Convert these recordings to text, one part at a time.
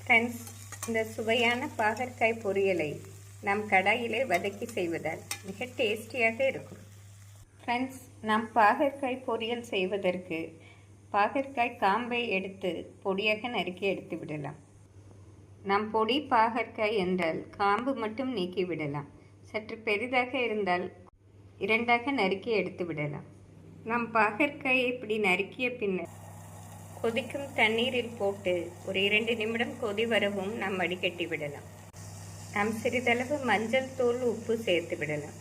Friends, இந்த சுவையான பாகற்காய் பொரியலை நாம் கடாயிலே வதக்கி செய்வதால் மிக டேஸ்டியாக இருக்கும். ஃப்ரெண்ட்ஸ், நாம் பாகற்காய் பொரியல் செய்வதற்கு பாகற்காய் காம்பை எடுத்து பொடியாக நறுக்கி எடுத்து விடலாம். நாம் பொடி பாகற்காய் என்றால் காம்பு மட்டும் நீக்கி விடலாம். சற்று பெரிதாக இருந்தால் இரண்டாக நறுக்கி எடுத்து விடலாம். நாம் பாகற்காயை இப்படி நறுக்கிய பின்னர் கொதிக்கும் தண்ணீரில் போட்டு ஒரு 2 நிமிடம் கொதி வரவும் நாம் வடிகட்டி விடலாம். நாம் சிறிதளவு மஞ்சள் தூள், உப்பு சேர்த்து விடலாம்.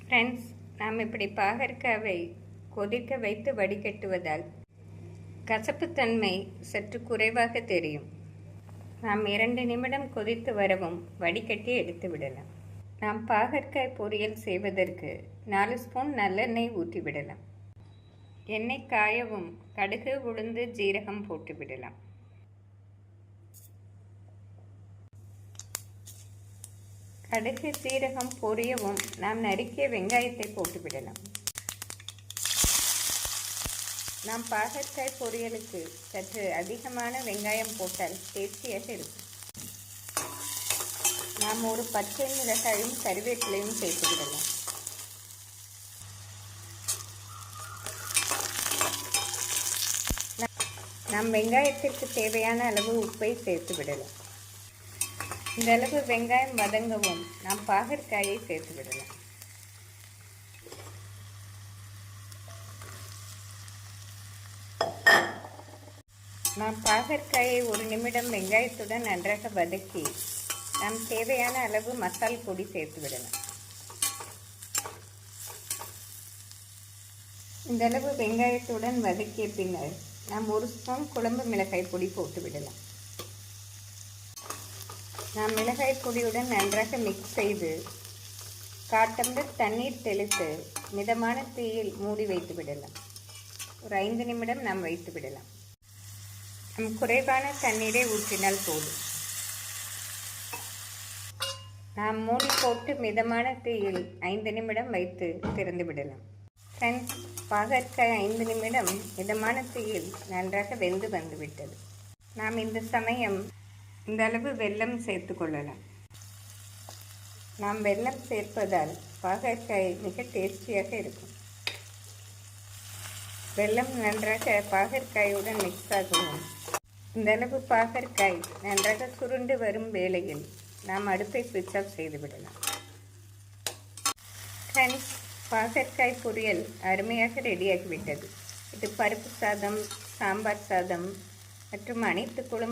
ஃப்ரெண்ட்ஸ், நாம் இப்படி பாகற்காயை கொதிக்க வைத்து வடிகட்டுவதால் கசப்புத்தன்மை சற்று குறைவாக தெரியும். நாம் 2 நிமிடம் கொதித்து வரவும் வடிகட்டி எடுத்து விடலாம். நாம் பாகற்காய் பொரியல் செய்வதற்கு 4 ஸ்பூன் நல்லெண்ணெய் ஊற்றி விடலாம். எண்ணெய் காயவும் கடுகு, உளுந்து, ஜீரகம் போட்டு விடலாம். கடுகு, ஜீரகம் பொரியவும் நாம் நறுக்கிய வெங்காயத்தை போட்டு விடலாம். நாம் பாகற்காய் பொரியலுக்கு சற்று அதிகமான வெங்காயம் போட்டால் டேஸ்டியாக இருக்கும். நாம் ஒரு பச்சை மிளகாயும் கருவேப்பிலையும் சேர்த்து விடலாம். நாம் வெங்காயத்திற்கு தேவையான அளவு உப்பை சேர்த்து விடலாம். இந்த அளவு வெங்காயம் வதங்கவும் நாம் பாகற்காயை சேர்த்து விடலாம். நாம் பாகற்காயை 1 நிமிடம் வெங்காயத்துடன் நன்றாக வதக்கி நாம் தேவையான அளவு மசால் பொடி சேர்த்து விடலாம். இந்த அளவு வெங்காயத்துடன் வதக்கிய பின்னர் நாம் 1 ஸ்பூன் குழம்பு மிளகாய் பொடி போட்டு விடலாம். நாம் மிளகாய் பொடியுடன் நன்றாக மிக்ஸ் செய்து 1/4 டம்ளர் தண்ணீர் தெளித்து மிதமான தீயில் மூடி வைத்து விடலாம். ஒரு 5 நிமிடம் நாம் வைத்து விடலாம். நாம் குறைவான தண்ணீரை ஊற்றினால் போதும். நாம் மூடி போட்டு மிதமான தீயில் 5 நிமிடம் வைத்து திறந்து விடலாம். ஃப்ரெண்ட்ஸ், பாகற்காய் 5 நிமிடம் மிதமான தீயில் நன்றாக வெந்து வந்துவிட்டது. நாம் இந்த சமயம் இந்த அளவு வெல்லம் சேர்த்து கொள்ளலாம். நாம் வெல்லம் சேர்ப்பதால் பாகற்காய் மிக டேஸ்டியாக இருக்கும். வெல்லம் நன்றாக பாகற்காயுடன் மிக்ஸ் ஆகவும் இந்த அளவு பாகற்காய் நன்றாக சுருண்டு வரும் வேளையில் நாம் அடுப்பை ஸ்விட்ச் ஆஃப் செய்து விடலாம். ஃப்ரெண்ட்ஸ், பாகற்காய் பொரியல் அருமையாக ரெடியாகிவிட்டது. இது பருப்பு சாதம், சாம்பார் சாதம் மற்றும் அனைத்து குழம்பு